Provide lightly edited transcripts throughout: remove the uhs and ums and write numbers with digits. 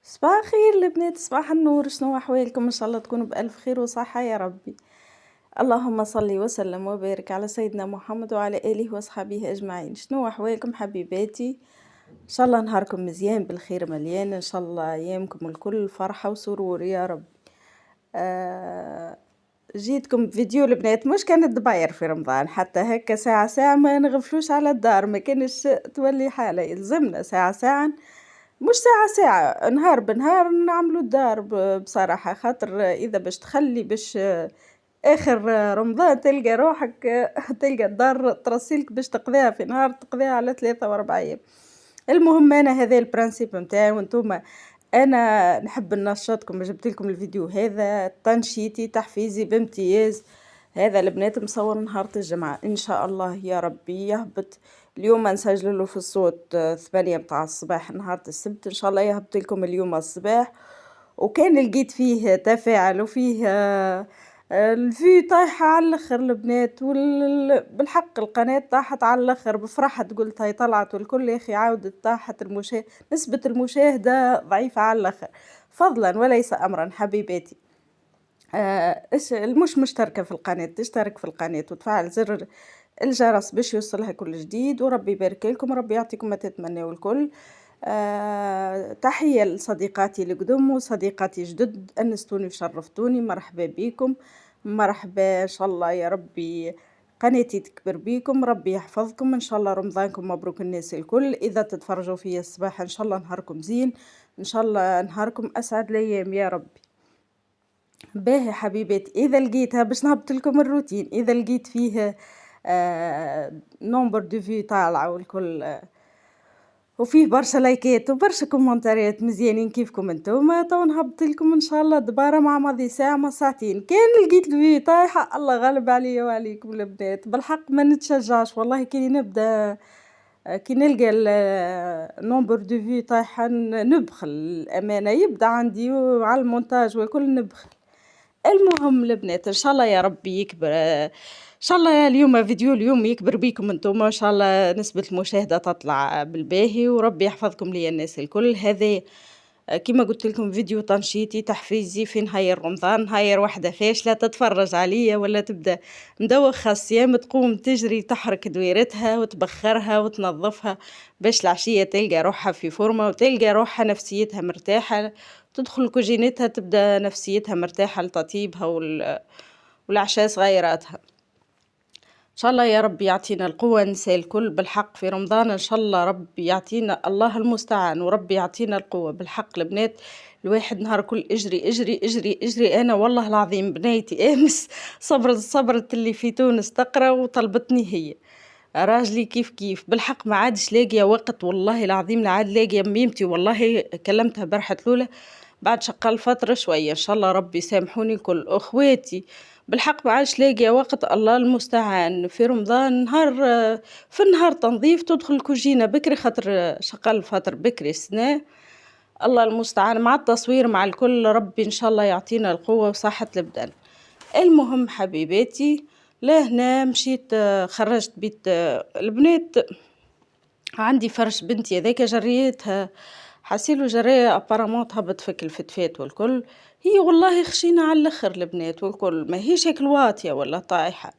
صباح الخير البنات، صباح النور. شنو احوالكم؟ ان شاء الله تكونوا بالف خير وصحه يا ربي. اللهم صل وسلم وبارك على سيدنا محمد وعلى اله وصحبه اجمعين. شنو احوالكم حبيباتي؟ ان شاء الله نهاركم مزيان بالخير مليان، ان شاء الله ايامكم الكل فرحه وسرور يا رب. آه جيتكم بفيديو البنات، مش كانت دباير في رمضان حتى هكا ساعه ساعه ما نغفلوش على الدار، ما كانش تولي حاله يلزمنا ساعه ساعه، مش ساعة ساعة نهار بنهار نعملو الدار بصراحة، خاطر إذا باش تخلي باش آخر رمضان تلقى روحك تلقى الدار ترسيلك باش تقضيها في نهار تقضيها على 3 و4 أيام. المهم أنا هذا البرانسيب متاعي وانتوما، أنا نحب ننشطكم، جبتلكم الفيديو هذا تنشيطي تحفيزي بامتياز. هذا البنات مصور نهار الجمعة إن شاء الله يا ربي يهبط. اليوم نسجل له في الصوت 8 متاع الصباح نهار السبت، إن شاء الله يهبط لكم اليوم الصباح. وكان لقيت فيه تفاعل وفيه الفي طايحة على الاخر البنات، بالحق القناة طاحت على الاخر، بفرحت قلت هاي طلعت والكل يا اخي عاودت طاحت نسبة المشاهدة ضعيفة على الاخر، فضلا وليس امرا حبيباتي. ايش المش مشتركة في القناة تشترك في القناة وتفعل زر الجرس باش يوصلها كل جديد، وربي يبارك لكم وربي يعطيكم ما تتمنوا الكل. تحية لصديقاتي القدم وصديقاتي جدد، أنستوني وشرفتوني، مرحبا بكم. مرحبا إن شاء الله يا ربي قناتي تكبر بيكم، ربي يحفظكم إن شاء الله، رمضانكم مبروك الناس الكل. إذا تتفرجوا فيا الصباح إن شاء الله نهاركم زين، إن شاء الله نهاركم أسعد الأيام يا ربي. باهي حبيباتي، إذا لقيتها باش نهبط لكم الروتين، إذا لقيت فيه نومبر دو في طالعة والكل وفيه برشا لايكات وبرشا كومنتاريات مزيانين كيفكم انتوما، تو نهبط لكم ان شاء الله دبارة مع ماضي ساعة ما ساعتين. كان لقيت الفي طايحة الله غالب عليا وعليكم البنات، بالحق ما نتشجعش والله كي نبدا كي نلقى النومبر دو في طايحة نبخل الأمانة، يبدا عندي على المونتاج والكل نبخل. المهم البنات ان شاء الله يا ربي يكبر، ان شاء الله اليوم فيديو اليوم يكبر بيكم انتم، ان شاء الله نسبة المشاهدة تطلع بالباهي وربي يحفظكم لي الناس الكل. هذا كما قلت لكم فيديو تنشيطي تحفيزي في نهاية رمضان، نهاية واحدة فاشلة تتفرج عليا ولا تبدا مدوخة الصيام تقوم تجري تحرك دويرتها وتبخرها وتنظفها باش العشية تلقى روحها في فورمة وتلقى روحها نفسيتها مرتاحة، تدخل كوجينتها تبدا نفسيتها مرتاحة لتطيبها والعشاء صغيراتها. ان شاء الله يا رب يعطينا القوة نساء الكل بالحق في رمضان، ان شاء الله ربي يعطينا الله المستعان وربي يعطينا القوة بالحق البنات. الواحد نهار كل اجري اجري اجري اجري، انا والله العظيم بنيتي امس صبرت اللي في تونس تقرا وطلبتني هي، راجلي كيف كيف بالحق ما عادش لاقيه وقت، والله العظيم لا عاد لاقيه ميمتي، والله كلمتها برحة الاولى بعد شقال فترة شوية ان شاء الله ربي يسامحوني كل اخواتي، بالحق ما عادش لاقيه وقت الله المستعان في رمضان. نهار في النهار تنظيف تدخل الكوجينة بكري خاطر شقال فترة بكري السنة، الله المستعان مع التصوير مع الكل، ربي ان شاء الله يعطينا القوة وصحة البدن. المهم حبيباتي لهنا مشيت خرجت بيت البنات، عندي فرش بنتي هذاك جريتها حسيلو جراية ابارامون تهبط فيك الفتفات والكل، هي والله خشينة على الاخر البنات والكل ما هيش هيك الواطية ولا طايحة.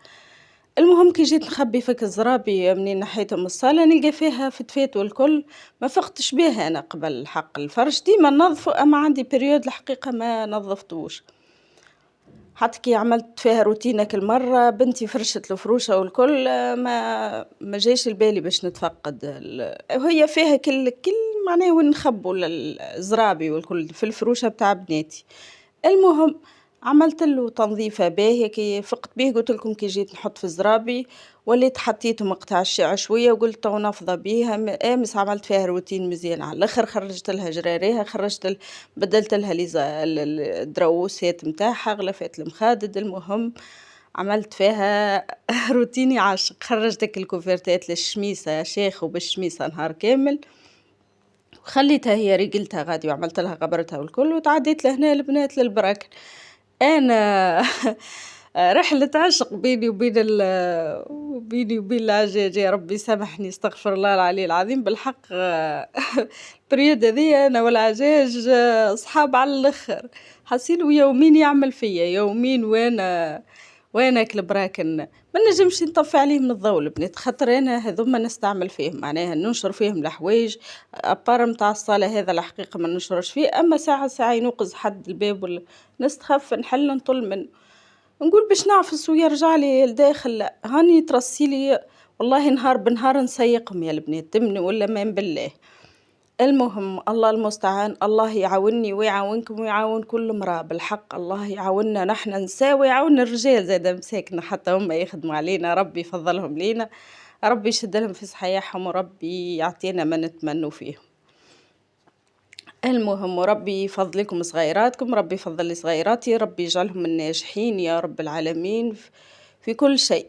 المهم كي جيت نخبي فيك الزرابي منين نحيتهم من الصالة نلقى فيها فتفات والكل، ما فقتش بيها انا قبل الحق الفرش ديما نظفه، اما عندي بريود الحقيقة ما نظفتوش، حتى كي عملت فيها روتينة كل مرة بنتي فرشت الفروشة والكل ما جاش البالي باش نتفقد وهي فيها كل معناه وين نخبوا الزرابي والكل في الفروشة بتاع بناتي. المهم عملت له تنظيفة باهية كي فقت بيه قلت لكم كي جيت نحط في الزرابي وليت حطيته مقطع الشعر شوية وقلت تو نفضة بيها، امس عملت فيها روتين مزيان على الاخر، خرجت لها جراريها بدلت لها الدروسات متاعها غلفات المخادد، المهم عملت فيها روتيني عاشق، خرجت الكوفرتات للشميسة شيخ وبالشميسة نهار كامل وخليتها هي رجلتها غادي وعملت لها غبرتها والكل وتعديت لهنا البنات للبرك. انا رحلة عشق بيني وبين العجاج، يا ربي سامحني، استغفر الله العلي العظيم بالحق. البريود هذيا أنا والعجاج صحاب على الآخر، حسيلو يومين يعمل فيا يومين، وأنا كالبراكن ما نجمش نطفي عليهم الضوء البنات، خاطر أنا هذوما نستعمل فيهم، معناها ننشر فيهم الحوايج أبار متاع الصالة، هذا الحقيقة ما ننشرش فيه. أما ساعة ينوقز حد الباب ولا نستخف نحل نطل منه، نقول باش نعفس ويرجع لي لداخل، لا هاني ترسيلي والله نهار بنهار نسيقهم يا البنات، تمني ولا ما بالله. المهم الله المستعان، الله يعاونني ويعاونكم ويعاون كل امرأة بالحق، الله يعاوننا نحن نساء ويعاون الرجال زاد مساكن حتى هم يخدموا علينا، ربي يفضلهم لينا، ربي يشد لهم في صحيحهم، وربي يعطينا ما نتمنوا فيهم. المهم وربي يفضلكم صغيراتكم، ربي يفضل لي صغيراتي، ربي يجعلهم من الناجحين يا رب العالمين في كل شيء.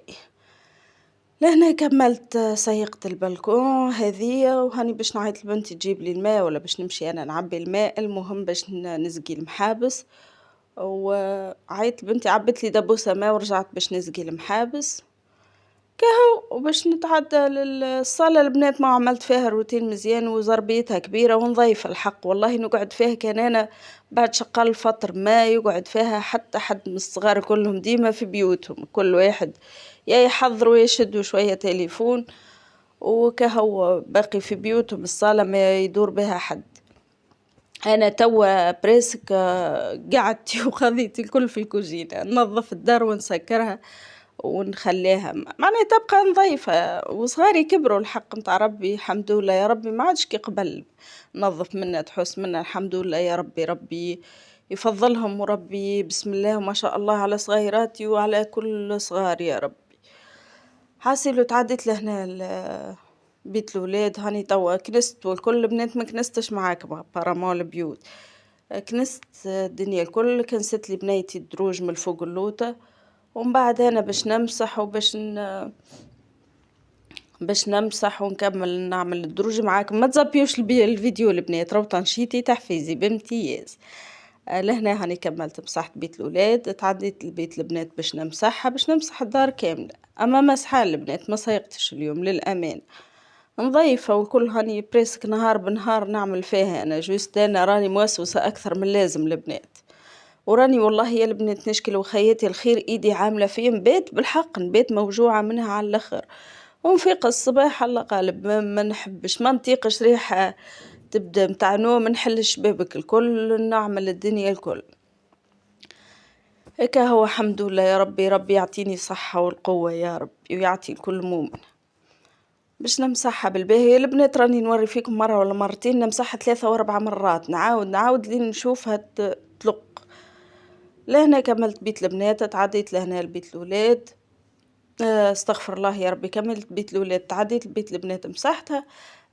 لهنا كملت سيقت البلكون هذيا، وهاني باش نعيط لبنتي تجيب لي الماء ولا باش نمشي انا نعبي الماء، المهم باش نسقي المحابس، وعيط لبنتي عبت لي دبوسه ماء ورجعت باش نسقي المحابس كهو، وباش نتعدى للصالة البنات ما عملت فيها روتين مزيان وزربيتها كبيرة ونظيفة الحق، والله نقعد فيها كان أنا بعد شقال الفطر ما يقعد فيها حتى حد من الصغار كلهم ديما في بيوتهم، كل واحد يا يحضروا يشدوا شوية تليفون وكهو باقي في بيوتهم، الصالة ما يدور بها حد. أنا توا بريسك قعدتي وخذيتي الكل في الكوزينة، ننظف الدار ونسكرها ونخليها معناها تبقى نظيفة، وصغاري كبروا الحق متاع ربي الحمد لله يا ربي، ما عادش كي قبل نظف منها تحس منها الحمد لله يا ربي، ربي يفضلهم وربي بسم الله وما شاء الله على صغيراتي وعلى كل صغار يا ربي. حاسيلو تعديت لهنا بيت الولاد، هاني توا كنست والكل بنات ما كنستش معاك بارامون البيوت، كنست الدنيا الكل، كنست لي بنيتي الدروج من الفوق اللوطة، ومن بعد أنا باش نمسح ونكمل نعمل الدروج معاكم، ما تزبيوش الفيديو البنات راهو تنشيطي تحفيزي بامتياز. لهنا هاني كملت مسحت بيت الولاد، تعديت لبيت البنات باش نمسحها، باش نمسح الدار كاملة، أما مسحة البنات ما سيقتش اليوم للأمان، نظيفة والكل هاني بريسك نهار بنهار نعمل فيها، أنا جوست أنا راني موسوسة أكثر من لازم البنات، وراني والله يا البنات نشكي وخياتي الخير ايدي عاملة فيه، نبات بالحق نبات موجوعة منها على الاخر، ونفيق الصباح الله غالب ما نحبش ما نطيقش ريحة تبدا متاع نوم، نحل شبابك الكل نعمل الدنيا الكل، هكا هو الحمد لله يا ربي، ربي يعطيني الصحة والقوة يا ربي ويعطي الكل مؤمن. باش نمسحها بالباهي البنات، راني نوري فيكم مرة ولا مرتين نمسحها 3 و4 مرات، نعاود لين نشوفها تلق. لهنا كملت بيت البنات، تعديت لهنا لبيت الولاد، استغفر الله يا ربي، كملت بيت الولاد تعديت لبيت البنات مسحتها،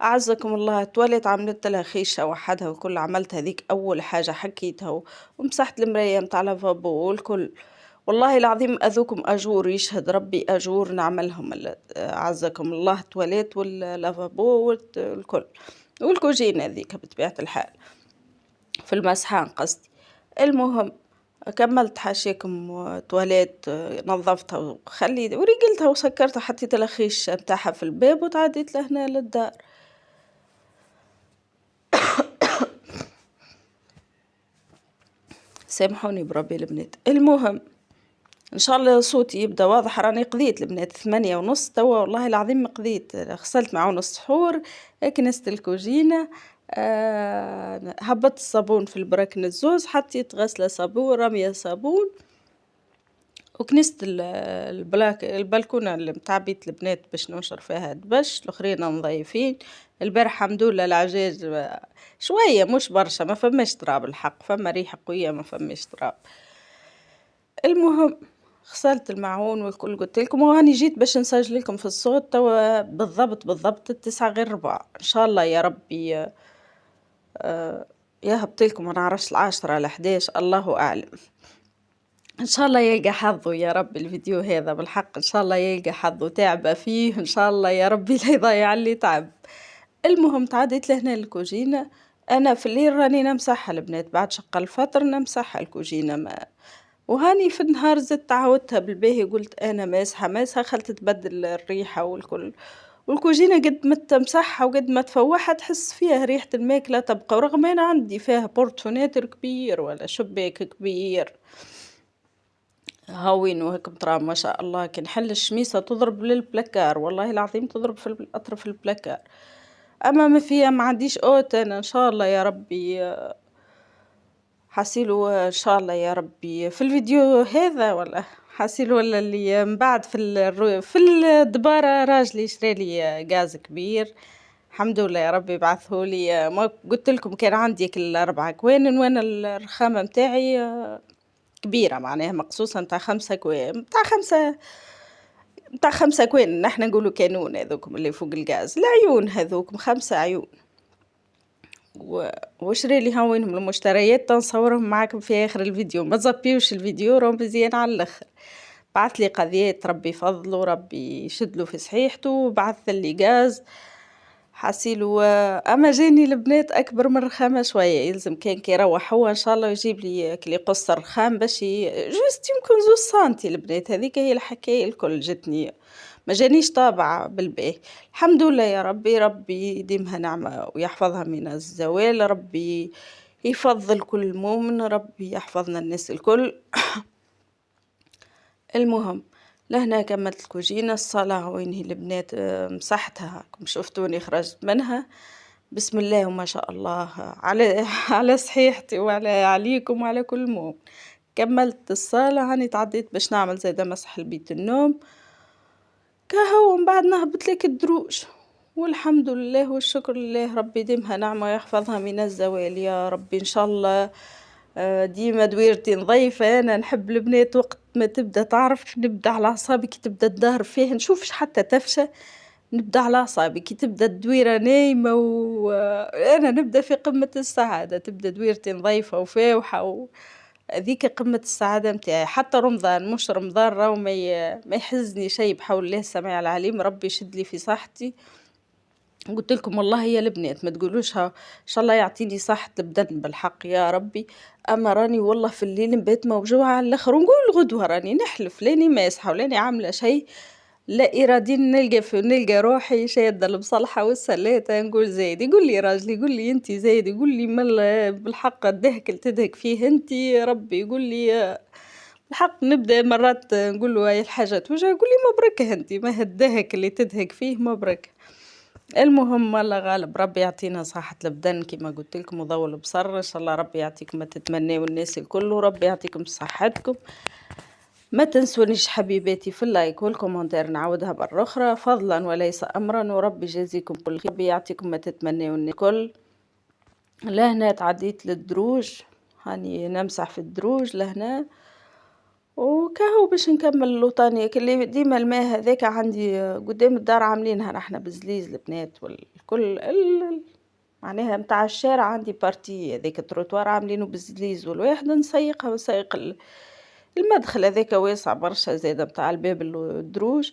أعزكم الله التواليت عملت لها خيشة وحدها وكل، عملت هذيك أول حاجة حكيتها، ومسحت المراية متاع لافابو والكل، والله العظيم أذوكم أجور يشهد ربي أجور نعملهم، أعزكم الله التواليت واللافابو والكل والكوجين هذيك بطبيعة الحال في المسحان قصدي. المهم كملت حاشيكم تواليت، نظفتها ورجلتها وسكرتها، حطيت الخيش متاعها في الباب وتعديت لهنا للدار. سامحوني بربي البنات. المهم ان شاء الله صوتي يبدا واضح، راني قضيت البنات 8:30 توا والله العظيم قضيت، غسلت معون السحور، كنست الكوجينة، هبطت الصابون في البراكن الزوز، حطيت غسلة صابون رمية صابون، وكنست البلكونة اللي متاع بيت البنات باش ننشر فيها دبش، الاخرين نظيفين، البارح الحمد لله العجاج شوية مش برشا ما فماش تراب الحق، فما ريحة قوية ما فماش تراب. المهم غسلت الماعون والكل قلت لكم، وهاني جيت باش نسجل لكم في الصوت توا بالضبط 9:15 ان شاء الله يا ربي، يهبط لكم ما نعرفش 10 على 11 الله اعلم، ان شاء الله يلقى حظه يا رب الفيديو هذا بالحق، ان شاء الله يلقى حظه، تعب فيه ان شاء الله يا ربي لا يضيع اللي تعب. المهم تعديت لهنا الكوجينة، انا في الليل راني نمسحها البنات بعد شق الفطر نمسحها الكوجينة، ما وهاني في النهار زدت تعودتها بالباهي، قلت أنا ماسحة خلت تبدل الريحة والكل. والكوجينة قد ما تمسحها وقد ما تفوحها تحس فيها ريحة الماكلة تبقى، ورغم أنا عندي فيها بورتفوناتر كبير ولا شباك كبير هاوين وهيك ترى ما شاء الله. كي نحل الشميسة تضرب للبلاكار، والله العظيم تضرب في الأطرف البلاكار. أما ما فيها ما عنديش أوت أنا إن شاء الله يا ربي. حاسيلو إن شاء الله يا ربي في الفيديو هذا ولا حاسيلو ولا اللي من بعد في الدبارة راجلي شرالي غاز كبير، الحمد لله يا ربي بعثهولي. ما قلت لكم كان عندي كل 4 كوان، وانا الرخامة متاعي كبيرة معناها مقصوصة متاع 5 كوان، متاع 5 كوان نحنا نقولوا كانون هذوكم اللي فوق الغاز، العيون هذوكم 5 عيون. وشري هاوينهم المشتريات تنصورهم معاكم في آخر الفيديو، ما تزبيوش الفيديو راهم مزيان على الآخر. بعث لي قضيات ربي فضله ربي يشدله في صحيحته، وبعث لي غاز حاسيلو. اما جاني البنات اكبر من الرخامه شويه، يلزم كان كي يروح هو ان شاء الله يجيب لي كلي يقص الرخام باش جوست يمكن 2 سنتي. البنات هذيك هي الحكايه الكل جتني، ما جانيش طابعه بالباهي الحمد لله يا ربي. ربي يديمها نعمه ويحفظها من الزوال، ربي يفضل كل مؤمن، ربي يحفظنا الناس الكل. المهم لهنا كملت الكوجينة، الصلاة وينهي البنات مسحتها كم شفتوني خرجت منها بسم الله وما شاء الله على على صحيحتي وعلى عليكم وعلى كل مؤمن. كملت الصلاة هاني تعديت باش نعمل زيادة مسح البيت النوم كهو، من بعد نهبط لك الدروج والحمد لله والشكر لله. ربي يديمها نعمة ويحفظها من الزوال يا ربي إن شاء الله. ديما دويرتي نظيفة، أنا نحب البنات وقت ما تبدأ تعرف نبدأ على أعصابي، كي تبدأ الظهر فيه نشوفش حتى تفشى نبدأ على أعصابي، كي تبدأ الدويرة نايمة وأنا نبدأ في قمة السعادة، تبدأ دويرتي نظيفة وفاوحة هذيك قمة السعادة متاعي. حتى رمضان مش رمضان راهو ما يحزني شيء بحول الله السميع العليم، ربي يشد لي في صحتي. قلت لكم والله يا البنات ما تقولوشها ان شاء الله يعطيني صحة البدن بالحق يا ربي. اما راني والله في الليل نبات موجوعة على الاخر، ونقول غدوة راني نحلف لاني ماسحة ولاني عاملة شيء لا ارادي، نلقى روحي شادة المصلحة والسلاتة نقول زايد. يقول لي راجلي يقول لي انت زايد، يقول لي بالحق الضحك اللي تدهك فيه انت ربي يقول لي الحق. نبدا مرات نقول له هاي الحاجة توجع يقول لي مبركة انت ما هالضحك اللي تدهك فيه مبركة. المهم الله غالب ربي يعطينا صحة البدن كما قلت لكم وضوء البصر ان شاء الله. ربي يعطيكم ما تتمنوا الناس الكل، وربي يعطيكم صحتكم. ما تنسونيش حبيباتي في اللايك والكومنتير، نعاودها مرة أخرى فضلا وليس أمرا، وربي يجازيكم كل خير، ربي يعطيكم ما تتمنوا الناس الكل. لهنا تعديت للدروج هاني نمسح في الدروج لهنا، وكهو باش نكمل اللوطانية اللي ديما الماء هذاك عندي قدام الدار عاملينها نحنا بزليز البنات والكل معناها متاع الشارع عندي بارتي هذاك التروتوار عاملينه بزليز، والواحد نسيقها ونسيق المدخل هذاك واسع برشا زاده متاع الباب الدروج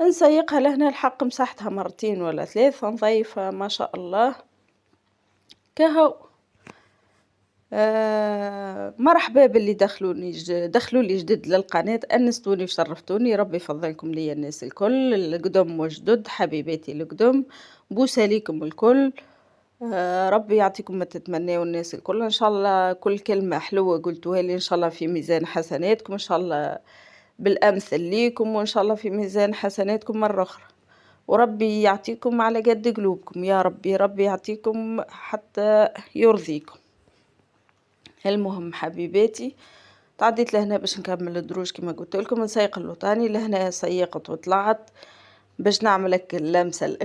نسيقها لهنا. الحق مسحتها 2 ولا 3 نظيفة ما شاء الله كهو. مرحبا باللي دخلوا لي جدد للقناة، أنستوني وشرفتوني، ربي يفضلكم لي الناس الكل القدم وجدد حبيباتي القدم، بوسة ليكم الكل. ربي يعطيكم ما تتمنوا الناس الكل ان شاء الله. كل كلمة حلوة قلتوها لي ان شاء الله في ميزان حسناتكم ان شاء الله، بالامثل ليكم وان شاء الله في ميزان حسناتكم مرة اخرى، وربي يعطيكم على قد قلوبكم يا ربي. ربي يعطيكم حتى يرضيكم. المهم حبيباتي تعديت لهنا باش نكمل الدروج كما قلت لكم، نسيق اللوطاني لهنا سيقت وطلعت باش نعملك اللمسة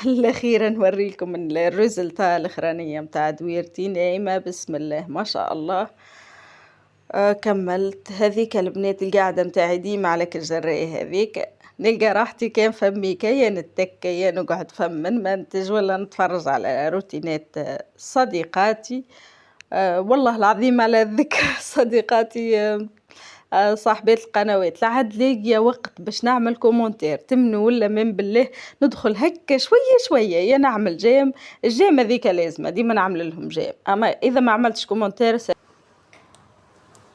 الأخيرة نوريلكم الريزلتا الأخرانية متاع دويرتي نايمة بسم الله ما شاء الله. كملت هذيك البنات القاعدة متاعي ديما على كالجراية هذيك نلقى راحتي كان فمي كيا نتك كيا نقعد فمن منتج ولا نتفرج على روتينات صديقاتي. والله العظيم على ذكر صديقاتي صاحبات القنوات لعد لاقيه وقت باش نعمل كومنتير تمنوا ولا من بالله ندخل هكا شويه يا نعمل الجيم هذيك لازمه ديما نعمل لهم جيم، اما اذا ما عملتش كومنتير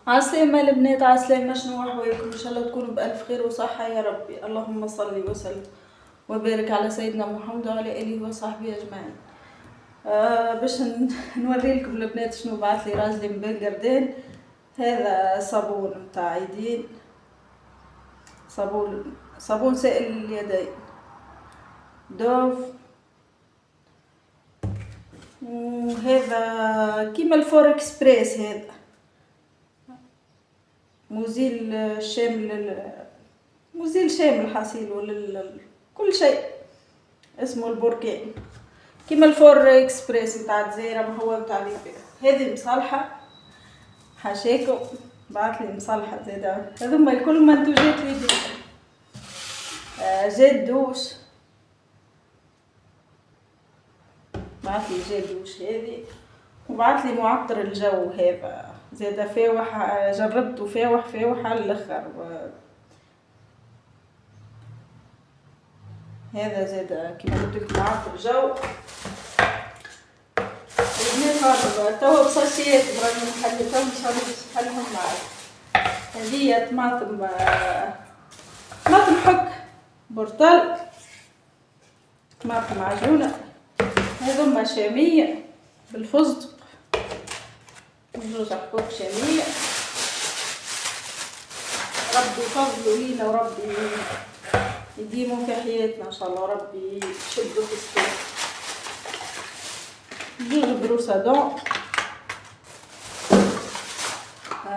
عسلامة البنات، عسلامة، شنو أحوالكم؟ إن شاء الله تكونوا بألف خير وصحة يا ربي. اللهم صل وسلم وبارك على سيدنا محمد وعلى آله وصحبه أجمعين. باش نوري لكم البنات شنو بعث لي راجلي من بن قردان. هذا صابون متاع يدين، صابون سائل اليدين دوف. وهذا كيما الفور اكسبريس، هذا مزيل شامل، مزيل شامل حصيل كل شيء، اسمه البركان كيما الفور اكسبريس متاع الجزائر، ما هو متاع ليبيا. هذه مصالحة حاشاكم، بعثلي مصالحة زادا، هذوما الكل منتوجات ليبيا. جيل دوش، بعثلي جيل دوش هذه، وبعثلي معطر الجو هذا زادا فاوح، جربته فاوح على الاخر. هذا زادا كيما قلت لكم معطر الجو. البنات هذا توا بصاشيات براني نحلفهم، ان شاء الله باش نحلهم معاك. هذه طماطم حك برتل، طماطم معجونة، هذوما شامية بالفستق، زوج حبوب شامية. ربي يفضلوا لينا وربي يديموا في حياتنا ان شاء الله، ربي يشدوا في السوق. زوج بروسادون،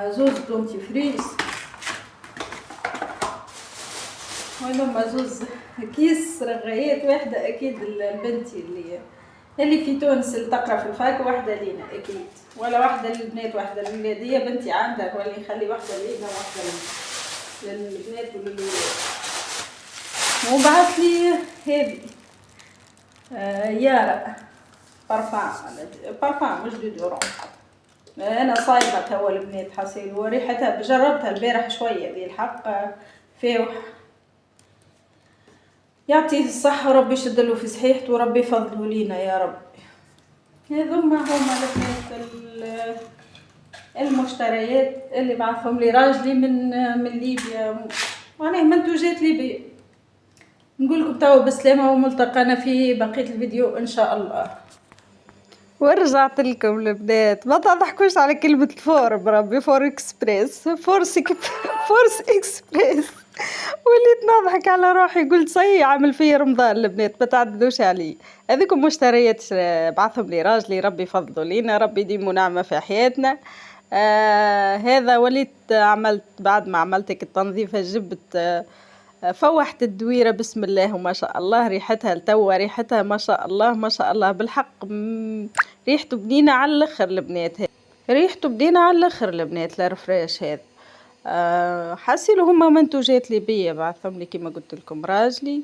زوج دونتيفريس، وهذوما زوج كيس رغايات، واحدة أكيد لبنتي اللي في تونس اللي تقرا في الفاك، واحدة لينا أكيد، ولا واحدة للبنات واحدة للولاد. هي بنتي عندك ولا يخلي واحدة لينا واحدة للبنات وللولاد. وبعث لي هذه يارا بارفان مش ديودورون. انا صايبه توا البنات حصيل، وريحتها جربتها البارح شويه ذي الحق فاوح. يعطيه الصحه وربي يشدله في صحيحته وربي يفضله لينا يا رب. هذوما هما البنات المشتريات اللي بعثهم لي راجلي من ليبيا، معناه منتوجات ليبيا. نقول لكم توا بسلامه، وملتقانا في بقيه الفيديو ان شاء الله. ورجعت لكم البنات، ما تضحكوش على كلمة فور بربي، فور اكسبريس، فورس اكسبريس. وليت نضحك على روحي، قلت صي عامل فيا رمضان البنات، ما تعدلوش علي. هذيكم مشتريات بعثهم لي راجلي، ربي يفضلوا لينا، ربي يديموا نعمة في حياتنا. هذا وليت عملت بعد ما عملت التنظيفة، جبت فوحت الدويرة بسم الله وما شاء الله، ريحتها لتوا ريحتها ما شاء الله ما شاء الله بالحق. ريحته بدينا على الاخر البنات، ريحته بدينا على الاخر البنات الرفريش هذا. حاسيلو هما منتوجات ليبية، بعثهم لي كيما قلت لكم راجلي.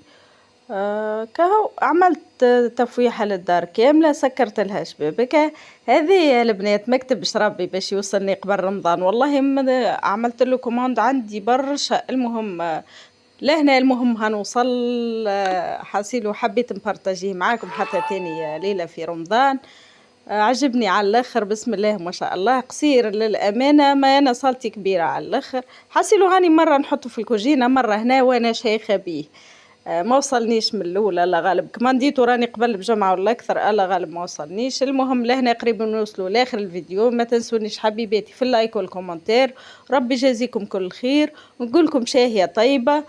كهو عملت تفويحة للدار كاملة، سكرت لها شبابك. هذه البنات مكتب شربي باش يوصلني قبل رمضان، والله عملت له كوماند عندي برشا. المهم لهنا، المهم هنوصل. حاسيلو حبيت نبارطاجيه معاكم حتى تاني ليلة في رمضان. عجبني على الاخر بسم الله ما شاء الله، قصير للامانه، ما انا صالتي كبيره على الاخر. حاسيلو هاني مره نحطه في الكوجينه، مره هنا وانا شايخه بيه. ما وصلنيش من الاولى، الله غالب كمانديتو راني قبل بجمعه ولا اكثر، الله غالب ما وصلنيش. المهم لهنا قريب نوصلوا لاخر الفيديو. ما تنسونيش حبيباتي في اللايك والكومنتير، ربي يجازيكم كل خير، ونقول لكم شاهيه طيبه.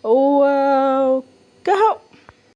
و كهو